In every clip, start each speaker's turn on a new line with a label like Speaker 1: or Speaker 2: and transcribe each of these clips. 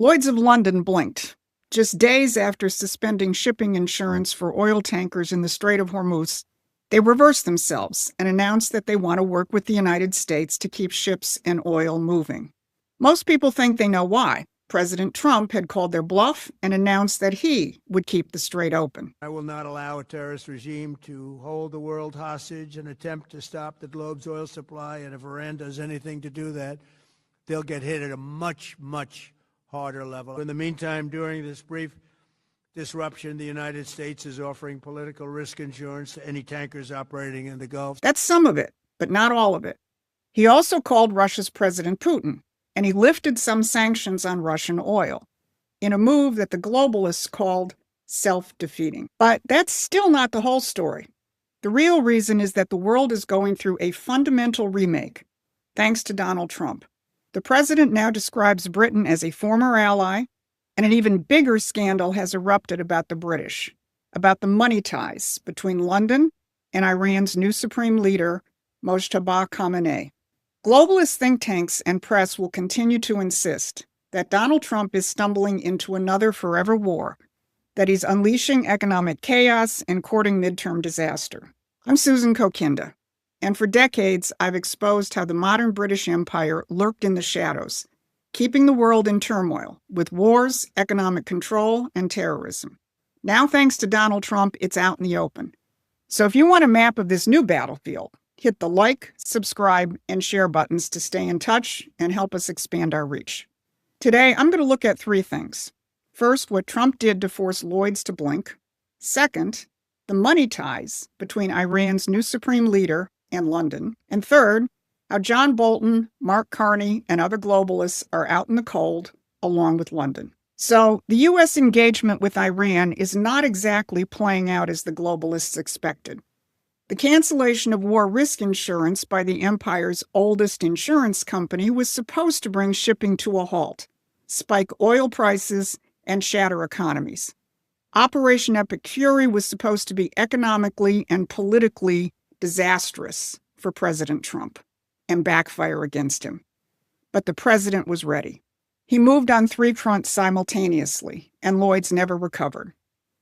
Speaker 1: Lloyd's of London blinked. Just days after suspending shipping insurance for oil tankers in the Strait of Hormuz, they reversed themselves and announced that they want to work with the United States to keep ships and oil moving. Most people think they know why. President Trump had called their bluff and announced that he would keep the strait open.
Speaker 2: I will not allow a terrorist regime to hold the world hostage and attempt to stop the globe's oil supply, and if Iran does anything to do that, they'll get hit at a much, much harder level. In the meantime, during this brief disruption, the United States is offering political risk insurance to any tankers operating in the Gulf.
Speaker 1: That's some of it, but not all of it. He also called Russia's President Putin, and he lifted some sanctions on Russian oil in a move that the globalists called self-defeating. But that's still not the whole story. The real reason is that the world is going through a fundamental remake, thanks to Donald Trump. The president now describes Britain as a former ally, and an even bigger scandal has erupted about the British, about the money ties between London and Iran's new supreme leader, Mojtaba Khamenei. Globalist think tanks and press will continue to insist that Donald Trump is stumbling into another forever war, that he's unleashing economic chaos and courting midterm disaster. I'm Susan Kokinda, and for decades I've exposed how the modern British Empire lurked in the shadows, keeping the world in turmoil with wars, economic control, and terrorism. Now, thanks to Donald Trump, it's out in the open. So if you want a map of this new battlefield, hit the like, subscribe, and share buttons to stay in touch and help us expand our reach. Today, I'm going to look at three things. First, what Trump did to force Lloyd's to blink. Second, the money ties between Iran's new supreme leader and London. And third, how John Bolton, Mark Carney, and other globalists are out in the cold, along with London. So the U.S. engagement with Iran is not exactly playing out as the globalists expected. The cancellation of war risk insurance by the empire's oldest insurance company was supposed to bring shipping to a halt, spike oil prices, and shatter economies. Operation Epic Fury was supposed to be economically and politically disastrous for President Trump and backfire against him. But the president was ready. He moved on three fronts simultaneously, and Lloyd's never recovered.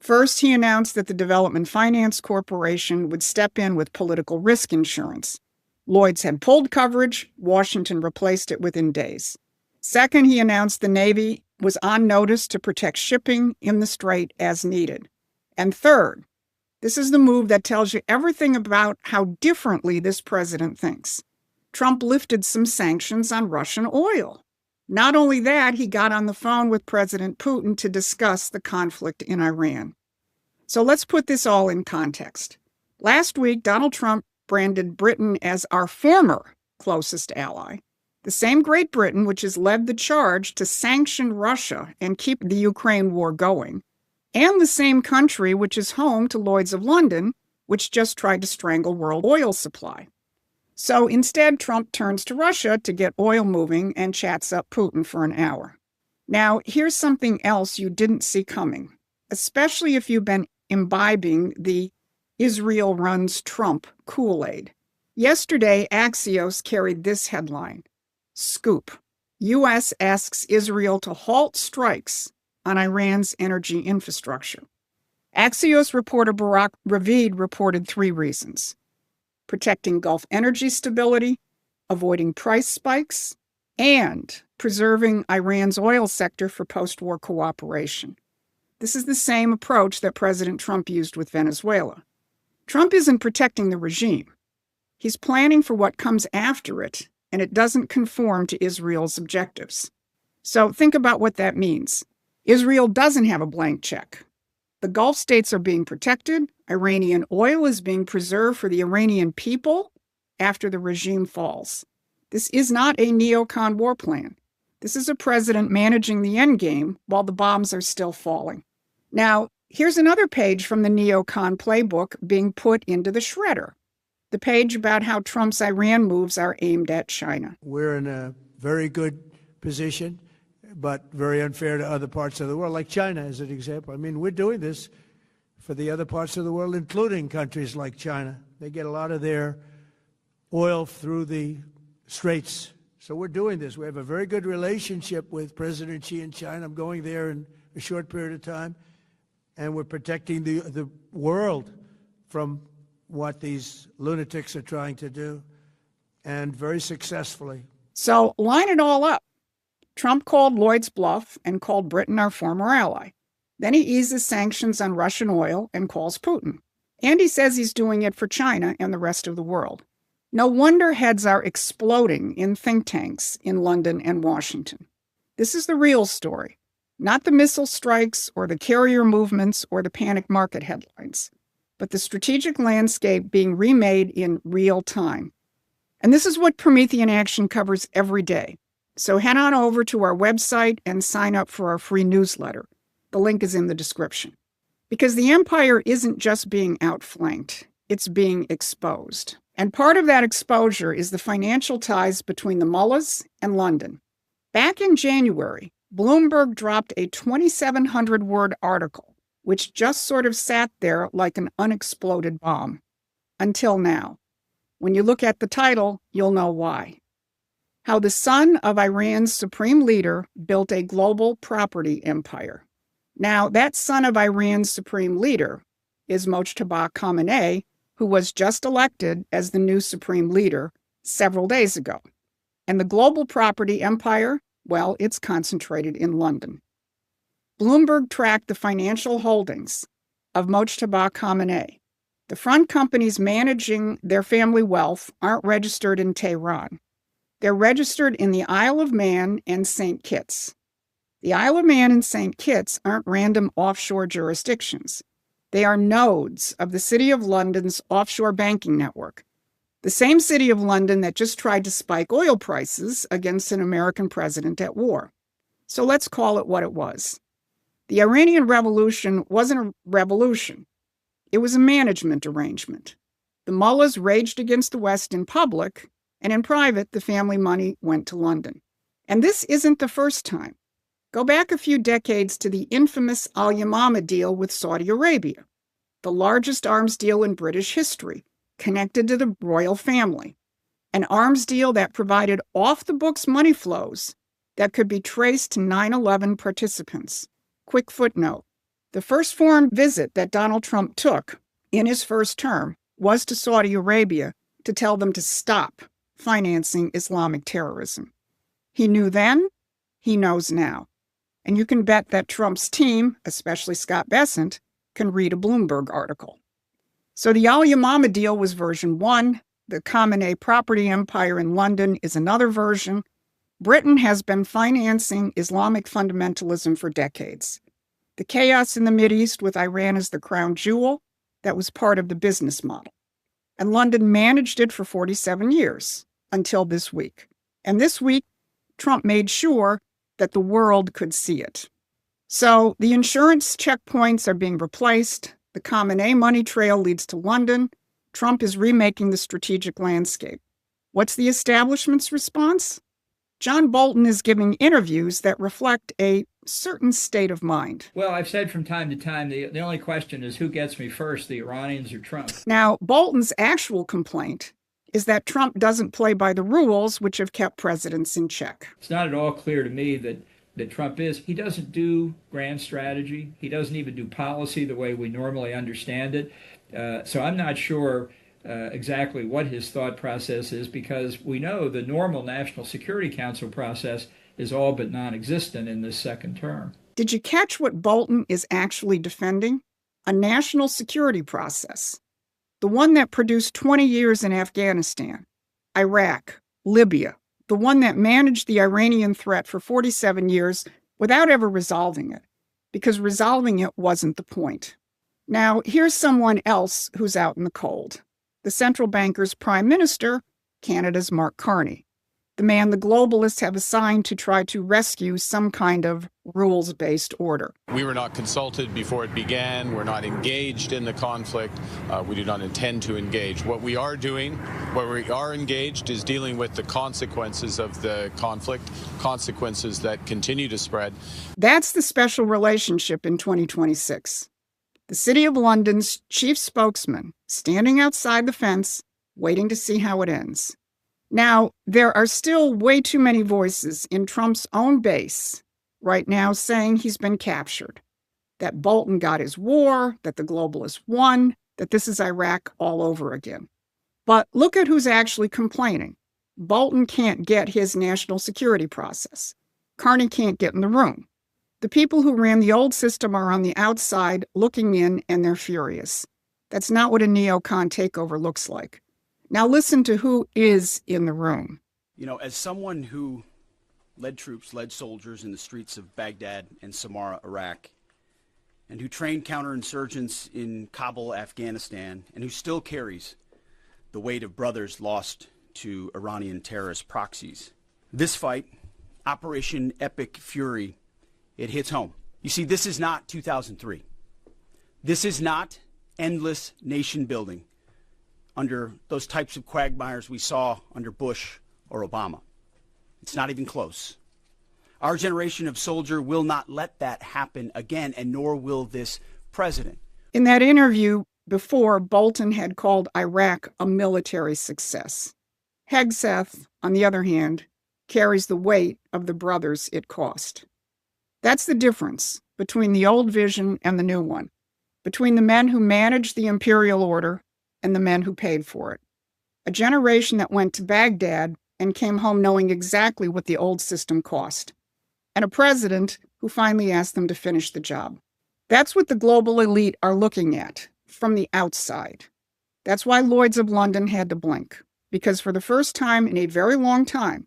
Speaker 1: First, he announced that the Development Finance Corporation would step in with political risk insurance. Lloyd's had pulled coverage. Washington replaced it within days. Second, he announced the Navy was on notice to protect shipping in the strait as needed. And third, this is the move that tells you everything about how differently this president thinks. Trump lifted some sanctions on Russian oil. Not only that, he got on the phone with President Putin to discuss the conflict in Iran. So let's put this all in context. Last week, Donald Trump branded Britain as our former closest ally, the same Great Britain which has led the charge to sanction Russia and keep the Ukraine war going, and the same country which is home to Lloyd's of London, which just tried to strangle world oil supply. So instead, Trump turns to Russia to get oil moving and chats up Putin for an hour. Now, here's something else you didn't see coming, especially if you've been imbibing the Israel runs Trump Kool-Aid. Yesterday, Axios carried this headline, Scoop. U.S. asks Israel to halt strikes on Iran's energy infrastructure. Axios reporter Barak Ravid reported three reasons: protecting Gulf energy stability, avoiding price spikes, and preserving Iran's oil sector for post-war cooperation. This is the same approach that President Trump used with Venezuela. Trump isn't protecting the regime. He's planning for what comes after it, and it doesn't conform to Israel's objectives. So think about what that means. Israel doesn't have a blank check. The Gulf states are being protected. Iranian oil is being preserved for the Iranian people after the regime falls. This is not a neocon war plan. This is a president managing the endgame while the bombs are still falling. Now, here's another page from the neocon playbook being put into the shredder. The page about how Trump's Iran moves are aimed at China.
Speaker 2: We're in a very good position, but very unfair to other parts of the world, like China as an example. I mean, we're doing this for the other parts of the world, including countries like China. They get a lot of their oil through the straits, So we're doing this. We have a very good relationship with President Xi in China. I'm going there in a short period of time. And we're protecting the world from what these lunatics are trying to do, and very successfully.
Speaker 1: So line it all up. Trump called Lloyd's bluff and called Britain our former ally. Then he eases sanctions on Russian oil and calls Putin. And he says he's doing it for China and the rest of the world. No wonder heads are exploding in think tanks in London and Washington. This is the real story, not the missile strikes or the carrier movements or the panic market headlines, but the strategic landscape being remade in real time. And this is what Promethean Action covers every day. So head on over to our website and sign up for our free newsletter. The link is in the description. Because the empire isn't just being outflanked, it's being exposed. And part of that exposure is the financial ties between the mullahs and London. Back in January, Bloomberg dropped a 2,700-word article, which just sort of sat there like an unexploded bomb. Until now. When you look at the title, you'll know why. How the son of Iran's supreme leader built a global property empire. Now, that son of Iran's supreme leader is Mojtaba Khameneis, who was just elected as the new supreme leader several days ago. And the global property empire, well, it's concentrated in London. Bloomberg tracked the financial holdings of Mojtaba Khameneis. The front companies managing their family wealth aren't registered in Tehran. They're registered in the Isle of Man and St. Kitts. The Isle of Man and St. Kitts aren't random offshore jurisdictions. They are nodes of the City of London's offshore banking network, the same City of London that just tried to spike oil prices against an American president at war. So let's call it what it was. The Iranian Revolution wasn't a revolution. It was a management arrangement. The mullahs raged against the West in public, and in private, the family money went to London. And this isn't the first time. Go back a few decades to the infamous Al-Yamama deal with Saudi Arabia, the largest arms deal in British history, connected to the royal family, an arms deal that provided off-the-books money flows that could be traced to 9/11 participants. Quick footnote, the first foreign visit that Donald Trump took in his first term was to Saudi Arabia to tell them to stop financing Islamic terrorism. He knew then, he knows now. And you can bet that Trump's team, especially Scott Bessent, can read a Bloomberg article. So the Al-Yamama deal was version 1. The Khamenei property empire in London is another version. Britain has been financing Islamic fundamentalism for decades. The chaos in the Mideast with Iran as the crown jewel, that was part of the business model. And London managed it for 47 years, until this week. And this week, Trump made sure that the world could see it. So the insurance checkpoints are being replaced. The Khamenei money trail leads to London. Trump is remaking the strategic landscape. What's the establishment's response? John Bolton is giving interviews that reflect a certain state of mind.
Speaker 3: Well, I've said from time to time, the only question is who gets me first, the Iranians or Trump?
Speaker 1: Now, Bolton's actual complaint is that Trump doesn't play by the rules which have kept presidents in check.
Speaker 3: It's not at all clear to me that Trump is. He doesn't do grand strategy. He doesn't even do policy the way we normally understand it. So I'm not sure exactly what his thought process is, because we know the normal National Security Council process is all but non-existent in this second term.
Speaker 1: Did you catch what Bolton is actually defending? A national security process. The one that produced 20 years in Afghanistan, Iraq, Libya, the one that managed the Iranian threat for 47 years without ever resolving it, because resolving it wasn't the point. Now, here's someone else who's out in the cold. The central banker's prime minister, Canada's Mark Carney, the man the globalists have assigned to try to rescue some kind of rules-based order.
Speaker 4: We were not consulted before it began. We're not engaged in the conflict. We do not intend to engage. What we are doing, where we are engaged, is dealing with the consequences of the conflict, consequences that continue to spread.
Speaker 1: That's the special relationship in 2026. The City of London's chief spokesman standing outside the fence, waiting to see how it ends. Now, there are still way too many voices in Trump's own base right now saying he's been captured, that Bolton got his war, that the globalists won, that this is Iraq all over again. But look at who's actually complaining. Bolton can't get his national security process. Carney can't get in the room. The people who ran the old system are on the outside looking in, and they're furious. That's not what a neocon takeover looks like. Now listen to who is in the room.
Speaker 5: You know, as someone who led troops, led soldiers in the streets of Baghdad and Samarra, Iraq, and who trained counterinsurgents in Kabul, Afghanistan, and who still carries the weight of brothers lost to Iranian terrorist proxies, this fight, Operation Epic Fury, it hits home. You see, this is not 2003. This is not endless nation building under those types of quagmires we saw under Bush or Obama. It's not even close. Our generation of soldier will not let that happen again, and nor will this president.
Speaker 1: In that interview before, Bolton had called Iraq a military success. Hegseth, on the other hand, carries the weight of the brothers it cost. That's the difference between the old vision and the new one, between the men who managed the imperial order and the men who paid for it. A generation that went to Baghdad and came home knowing exactly what the old system cost, and a president who finally asked them to finish the job. That's what the global elite are looking at from the outside. That's why Lloyd's of London had to blink, because for the first time in a very long time,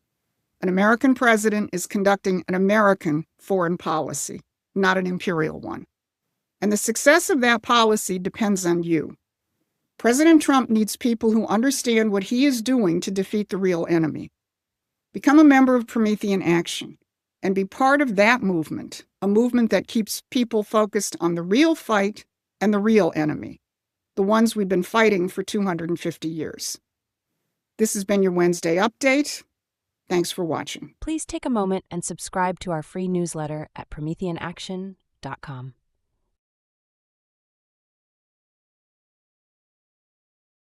Speaker 1: an American president is conducting an American foreign policy, not an imperial one. And the success of that policy depends on you. President Trump needs people who understand what he is doing to defeat the real enemy. Become a member of Promethean Action and be part of that movement, a movement that keeps people focused on the real fight and the real enemy, the ones we've been fighting for 250 years. This has been your Wednesday update. Thanks for watching.
Speaker 6: Please take a moment and subscribe to our free newsletter at prometheanaction.com.